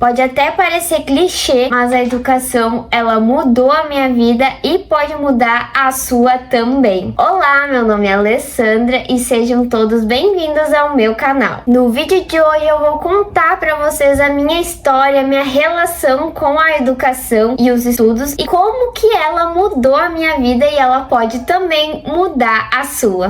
Pode até parecer clichê, mas a educação, ela mudou a minha vida e pode mudar a sua também. Olá, meu nome é Alessandra e sejam todos bem-vindos ao meu canal. No vídeo de hoje eu vou contar para vocês a minha história, minha relação com a educação e os estudos e como que ela mudou a minha vida e ela pode também mudar a sua.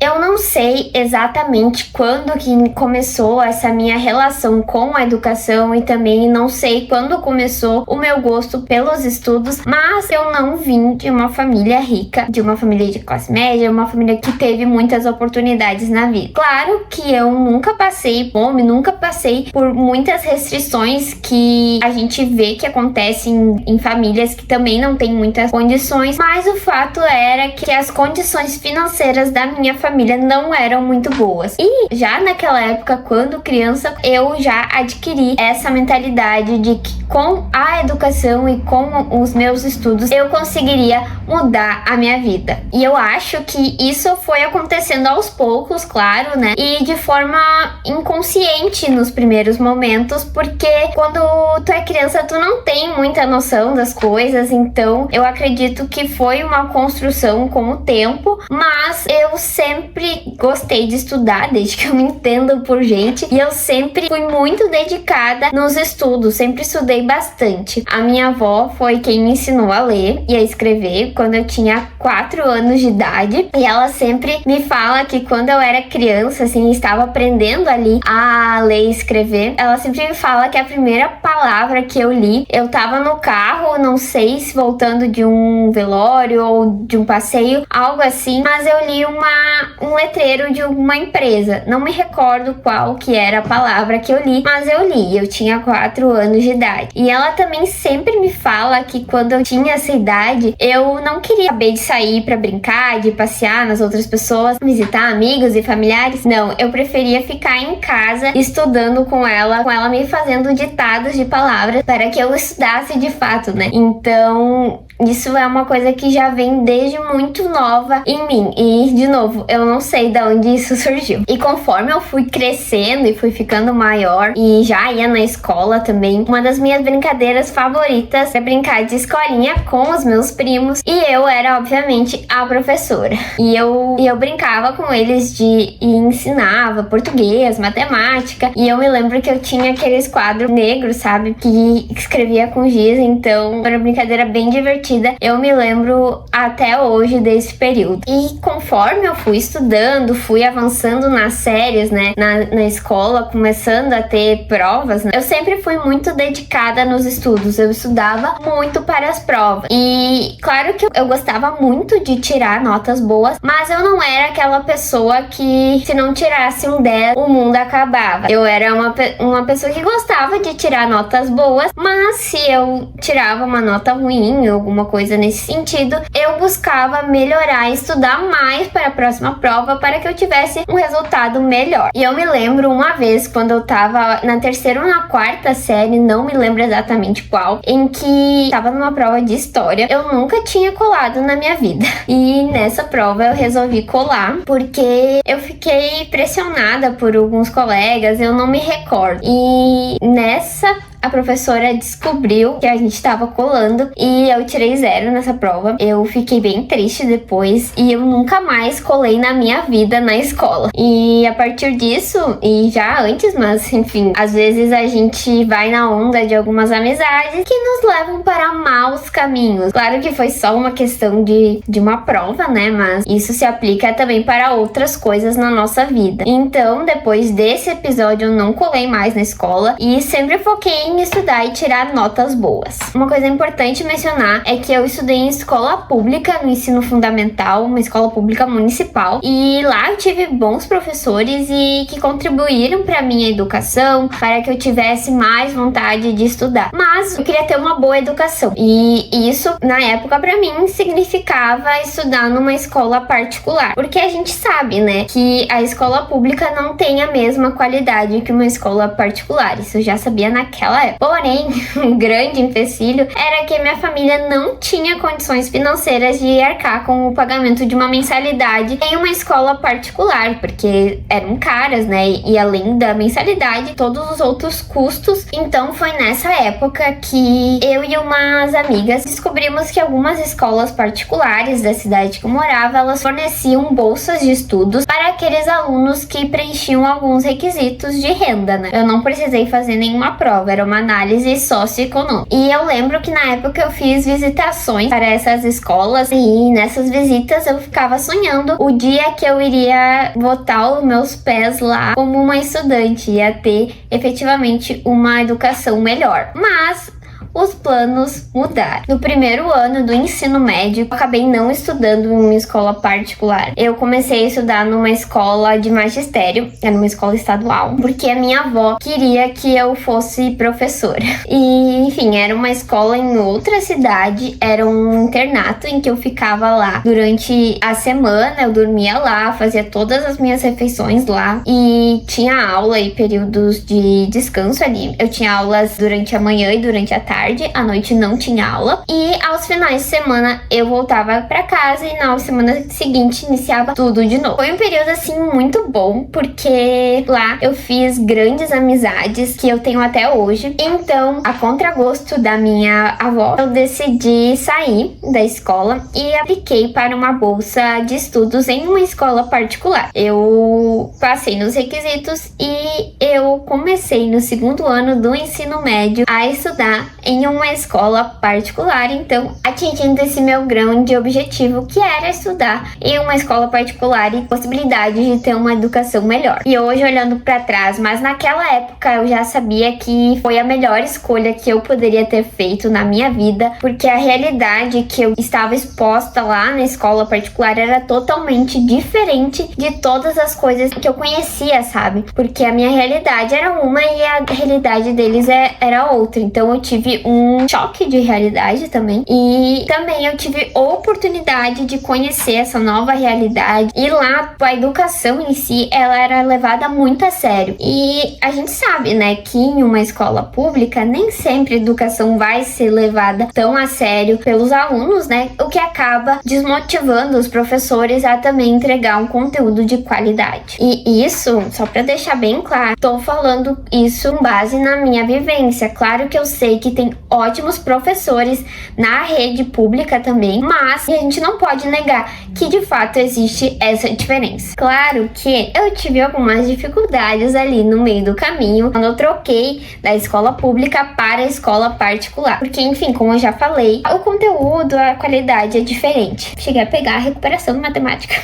Eu não sei exatamente quando que começou essa minha relação com a educação e também não sei quando começou o meu gosto pelos estudos, mas eu não vim de uma família rica, de uma família de classe média, uma família que teve muitas oportunidades na vida. Claro que eu nunca passei fome, nunca passei por muitas restrições que a gente vê que acontecem em famílias que também não têm muitas condições, mas o fato era que as condições financeiras da minha família não eram muito boas. E já naquela época, quando criança, eu já adquiri essa mentalidade de que com a educação e com os meus estudos eu conseguiria mudar a minha vida. E eu acho que isso foi acontecendo aos poucos, claro, né? E de forma inconsciente nos primeiros momentos, porque quando tu é criança tu não tem muita noção das coisas, então eu acredito que foi uma construção com o tempo, mas eu sempre gostei de estudar desde que eu me entendo por gente e eu sempre fui muito dedicada nos estudos, sempre estudei bastante. A minha avó foi quem me ensinou a ler e a escrever quando eu tinha 4 anos de idade e ela sempre me fala que quando eu era criança, assim, estava aprendendo ali a ler e escrever, ela sempre me fala que a primeira palavra que eu li, eu tava no carro, não sei se voltando de um velório ou de um passeio, algo assim, mas eu li um letreiro de uma empresa. Não me recordo qual que era a palavra que eu li, mas eu li. Eu tinha 4 anos de idade. E ela também sempre me fala que quando eu tinha essa idade, eu não queria saber de sair pra brincar, de passear nas outras pessoas, visitar amigos e familiares. Não, eu preferia ficar em casa estudando com ela me fazendo ditados de palavras para que eu estudasse de fato, né? Então, isso é uma coisa que já vem desde muito nova em mim. E, de novo, eu não sei de onde isso surgiu. E conforme eu fui crescendo e fui ficando maior e já ia na escola também, uma das minhas brincadeiras favoritas é brincar de escolinha com os meus primos. E eu era, obviamente, a professora. E eu brincava com eles e ensinava português, matemática. E eu me lembro que eu tinha aqueles quadros negros, sabe? Que escrevia com giz. Então, era uma brincadeira bem divertida. Eu me lembro até hoje desse período. E conforme eu fui estudando, fui avançando nas séries, né, na escola, começando a ter provas, né, eu sempre fui muito dedicada nos estudos. Eu estudava muito para as provas. E claro que eu gostava muito de tirar notas boas, mas eu não era aquela pessoa que se não tirasse um 10, o mundo acabava. Eu era uma pessoa que gostava de tirar notas boas, mas se eu tirava uma nota ruim, alguma coisa nesse sentido, eu buscava melhorar e estudar mais para a próxima prova para que eu tivesse um resultado melhor. E eu me lembro uma vez, quando eu tava na terceira ou na quarta série, não me lembro exatamente qual, em que tava numa prova de história. Eu nunca tinha colado na minha vida. E nessa prova eu resolvi colar, porque eu fiquei pressionada por alguns colegas, eu não me recordo. E a professora descobriu que a gente tava colando e eu tirei 0 nessa prova. Eu fiquei bem triste depois e eu nunca mais colei na minha vida na escola. E a partir disso, e já antes, mas enfim, às vezes a gente vai na onda de algumas amizades que nos levam para maus caminhos. Claro que foi só uma questão de uma prova, né? Mas isso se aplica também para outras coisas na nossa vida. Então, depois desse episódio, eu não colei mais na escola e sempre foquei em estudar e tirar notas boas. Uma coisa importante mencionar é que eu estudei em escola pública no ensino fundamental, uma escola pública municipal, e lá eu tive bons professores e que contribuíram para minha educação, para que eu tivesse mais vontade de estudar. Mas eu queria ter uma boa educação e isso na época para mim significava estudar numa escola particular, porque a gente sabe, né, que a escola pública não tem a mesma qualidade que uma escola particular. Isso eu já sabia naquela naquela época. Porém, um grande empecilho era que minha família não tinha condições financeiras de arcar com o pagamento de uma mensalidade em uma escola particular, porque eram caras, né? E além da mensalidade, todos os outros custos. Então foi nessa época que eu e umas amigas descobrimos que algumas escolas particulares da cidade que eu morava, elas forneciam bolsas de estudos para aqueles alunos que preenchiam alguns requisitos de renda, né? Eu não precisei fazer nenhuma prova, era uma análise socioeconômica. E eu lembro que na época eu fiz visitações para essas escolas e nessas visitas eu ficava sonhando o dia que eu iria botar os meus pés lá como uma estudante, ia ter efetivamente uma educação melhor. Mas os planos mudaram. No primeiro ano do ensino médio, eu acabei não estudando em uma escola particular. Eu comecei a estudar numa escola de magistério, era uma escola estadual, porque a minha avó queria que eu fosse professora. E, enfim, era uma escola em outra cidade, era um internato em que eu ficava lá durante a semana, eu dormia lá, fazia todas as minhas refeições lá e tinha aula e períodos de descanso ali. Eu tinha aulas durante a manhã e durante a tarde, à noite não tinha aula, e aos finais de semana eu voltava pra casa e na semana seguinte iniciava tudo de novo. Foi um período assim muito bom, porque lá eu fiz grandes amizades que eu tenho até hoje. Então, a contragosto da minha avó, eu decidi sair da escola e apliquei para uma bolsa de estudos em uma escola particular. Eu passei nos requisitos e eu comecei no segundo ano do ensino médio a estudar em uma escola particular, então atingindo esse meu grande objetivo, que era estudar em uma escola particular e possibilidade de ter uma educação melhor. E hoje, olhando para trás, mas naquela época eu já sabia que foi a melhor escolha que eu poderia ter feito na minha vida, porque a realidade que eu estava exposta lá na escola particular era totalmente diferente de todas as coisas que eu conhecia, sabe? Porque a minha realidade era uma e a realidade deles era outra. Então eu tive um choque de realidade também. E também eu tive oportunidade de conhecer essa nova realidade. E lá, a educação em si, ela era levada muito a sério. E a gente sabe, né, que em uma escola pública, nem sempre a educação vai ser levada tão a sério pelos alunos, né? O que acaba desmotivando os professores a também entregar um conteúdo de qualidade. E isso, só pra deixar bem claro, tô falando isso com base na minha vivência. Claro que eu sei que tem ótimos professores na rede pública também, mas a gente não pode negar que de fato existe essa diferença. Claro que eu tive algumas dificuldades ali no meio do caminho, quando eu troquei da escola pública para a escola particular, porque enfim, como eu já falei, o conteúdo, a qualidade é diferente. Cheguei a pegar a recuperação de matemática.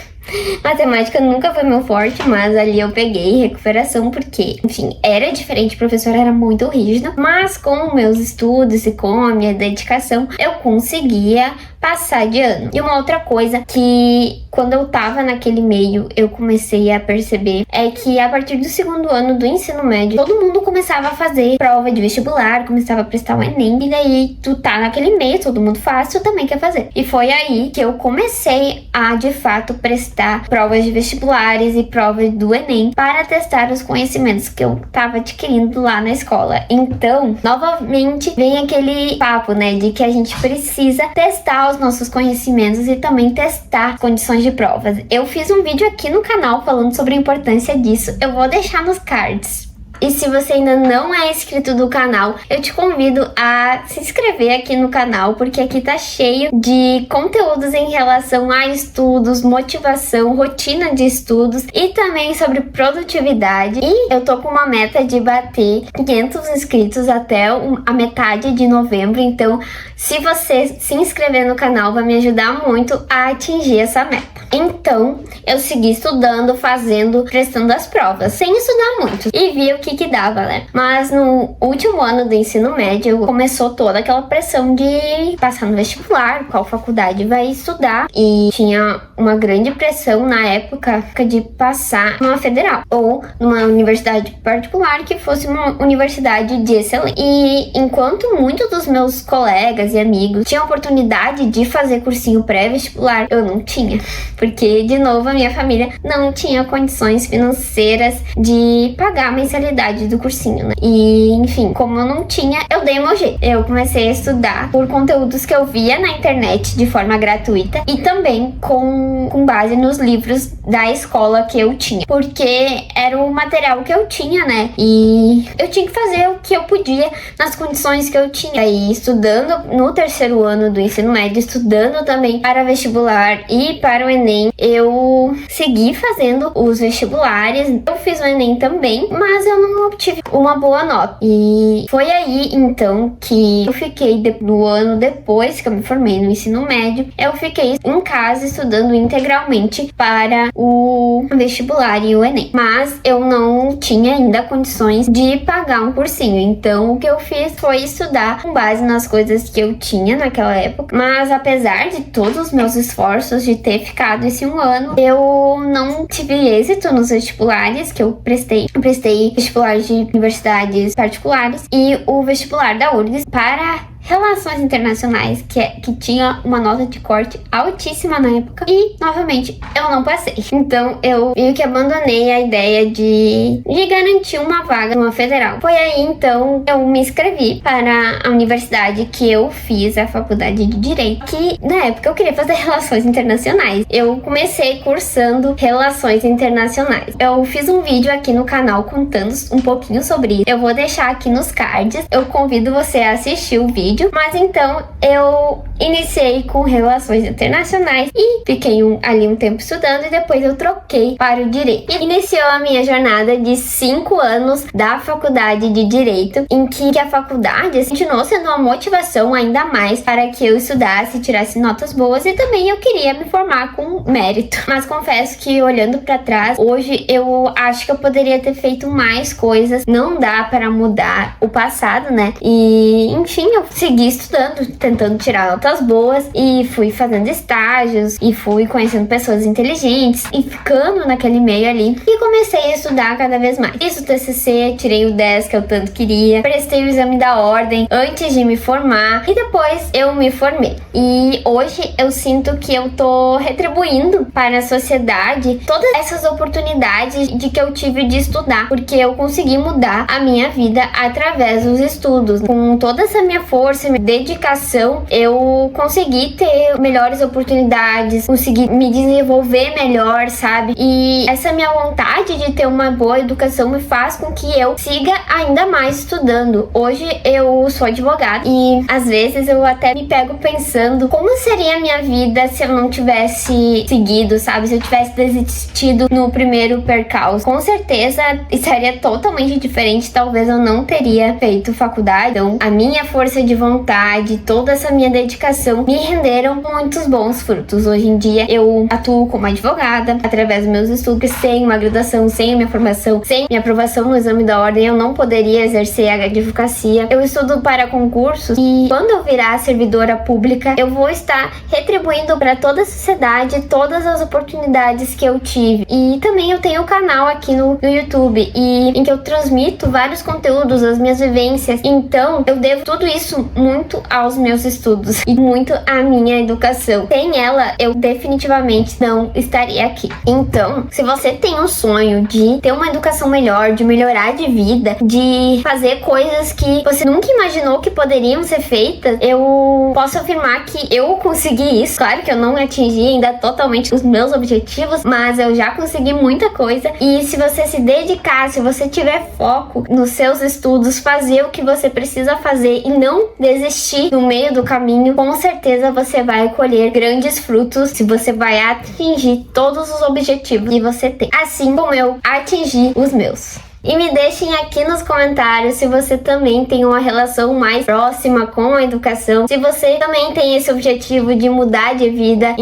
Matemática nunca foi meu forte, mas ali eu peguei recuperação porque, enfim, era diferente, o professor era muito rígido, mas com meus estudos e com a minha dedicação, eu conseguia passar de ano. E uma outra coisa que, quando eu tava naquele meio, eu comecei a perceber é que a partir do segundo ano do ensino médio, todo mundo começava a fazer prova de vestibular, começava a prestar o Enem, e daí tu tá naquele meio, todo mundo faz, tu também quer fazer. E foi aí que eu comecei a, de fato, prestar provas de vestibulares e provas do Enem para testar os conhecimentos que eu tava adquirindo lá na escola. Então, novamente, vem aquele papo, né, de que a gente precisa testar os nossos conhecimentos e também testar condições de provas. Eu fiz um vídeo aqui no canal falando sobre a importância disso, eu vou deixar nos cards. E se você ainda não é inscrito do canal, eu te convido a se inscrever aqui no canal, porque aqui tá cheio de conteúdos em relação a estudos, motivação, rotina de estudos e também sobre produtividade. E eu tô com uma meta de bater 500 inscritos até a metade de novembro, então se você se inscrever no canal vai me ajudar muito a atingir essa meta. Então, eu segui estudando, fazendo, prestando as provas, sem estudar muito, e vi o que dava, né? Mas no último ano do ensino médio, começou toda aquela pressão de passar no vestibular, qual faculdade vai estudar, e tinha uma grande pressão na época de passar numa federal, ou numa universidade particular que fosse uma universidade de excelência. E enquanto muitos dos meus colegas e amigos tinham oportunidade de fazer cursinho pré-vestibular, eu não tinha. Porque, de novo, a minha família não tinha condições financeiras de pagar a mensalidade qualidade do cursinho, né? E, enfim, como eu não tinha, eu dei meu jeito. Eu comecei a estudar por conteúdos que eu via na internet de forma gratuita e também com base nos livros da escola que eu tinha, porque era o material que eu tinha, né? E eu tinha que fazer o que eu podia nas condições que eu tinha. Aí, estudando no terceiro ano do ensino médio, estudando também para vestibular e para o Enem, eu segui fazendo os vestibulares. Eu fiz o Enem também, mas eu não obtive uma boa nota. E foi aí, então, que eu fiquei no ano depois que eu me formei no ensino médio, eu fiquei em casa estudando integralmente para o vestibular e o Enem. Mas eu não tinha ainda condições de pagar um cursinho. Então, o que eu fiz foi estudar com base nas coisas que eu tinha naquela época. Mas apesar de todos os meus esforços de ter ficado esse um ano, eu não tive êxito nos vestibulares que eu prestei. Eu prestei vestibulares de universidades particulares e o vestibular da URGS para Relações Internacionais, que tinha uma nota de corte altíssima na época, e novamente eu não passei. Então eu meio que abandonei a ideia de garantir uma vaga numa federal. Foi aí então eu me inscrevi para a universidade que eu fiz a faculdade de Direito, que na época eu queria fazer Relações Internacionais. Eu comecei cursando Relações Internacionais. Eu fiz um vídeo aqui no canal contando um pouquinho sobre isso. Eu vou deixar aqui nos cards. Eu convido você a assistir o vídeo. Mas então eu iniciei com Relações Internacionais e fiquei ali um tempo estudando e depois eu troquei para o Direito. E iniciou a minha jornada de 5 anos da faculdade de Direito, em que a faculdade continuou sendo uma motivação ainda mais para que eu estudasse e tirasse notas boas, e também eu queria me formar com mérito. Mas confesso que olhando para trás, hoje eu acho que eu poderia ter feito mais coisas. Não dá para mudar o passado, né? E enfim, eu segui estudando, tentando tirar notas boas, e fui fazendo estágios e fui conhecendo pessoas inteligentes e ficando naquele meio ali, e comecei a estudar cada vez mais. Fiz o TCC, tirei o 10 que eu tanto queria, prestei o exame da ordem antes de me formar e depois eu me formei. E hoje eu sinto que eu tô retribuindo para a sociedade todas essas oportunidades de que eu tive de estudar, porque eu consegui mudar a minha vida através dos estudos. Com toda essa minha força, minha dedicação, eu consegui ter melhores oportunidades, consegui me desenvolver melhor, sabe? E essa minha vontade de ter uma boa educação me faz com que eu siga ainda mais estudando. Hoje eu sou advogada e às vezes eu até me pego pensando como seria a minha vida se eu não tivesse seguido, sabe? Se eu tivesse desistido no primeiro percalço. Com certeza estaria totalmente diferente, talvez eu não teria feito faculdade. Então, a minha força de vontade, toda essa minha dedicação me renderam muitos bons frutos. Hoje em dia eu atuo como advogada através dos meus estudos. Sem uma graduação, sem a minha formação, sem minha aprovação no exame da ordem, eu não poderia exercer a advocacia. Eu estudo para concursos e quando eu virar servidora pública, eu vou estar retribuindo para toda a sociedade todas as oportunidades que eu tive. E também eu tenho um canal aqui no YouTube em que eu transmito vários conteúdos, as minhas vivências. Então eu devo tudo isso muito aos meus estudos e muito à minha educação. Sem ela, eu definitivamente não estaria aqui. Então, se você tem um sonho de ter uma educação melhor, de melhorar de vida, de fazer coisas que você nunca imaginou que poderiam ser feitas, eu posso afirmar que eu consegui isso. Claro que eu não atingi ainda totalmente os meus objetivos, mas eu já consegui muita coisa. E se você se dedicar, se você tiver foco nos seus estudos, fazer o que você precisa fazer e não desistir no meio do caminho, com certeza você vai colher grandes frutos, se você vai atingir todos os objetivos que você tem, assim como eu atingi os meus. E me deixem aqui nos comentários se você também tem uma relação mais próxima com a educação, se você também tem esse objetivo de mudar de vida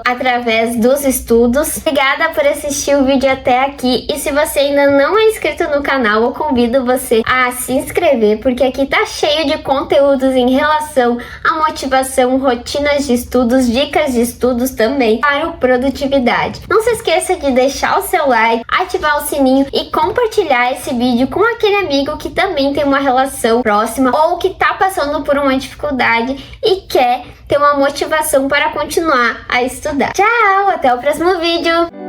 através dos estudos. Obrigada por assistir o vídeo até aqui, e se você ainda não é inscrito no canal, eu convido você a se inscrever, porque aqui tá cheio de conteúdos em relação à motivação, rotinas de estudos, dicas de estudos também para o produtividade. Não se esqueça de deixar o seu like, ativar o sininho e compartilhar esse vídeo com aquele amigo que também tem uma relação próxima ou que tá passando por uma dificuldade e quer ter uma motivação para continuar a estudar. Tchau, até o próximo vídeo!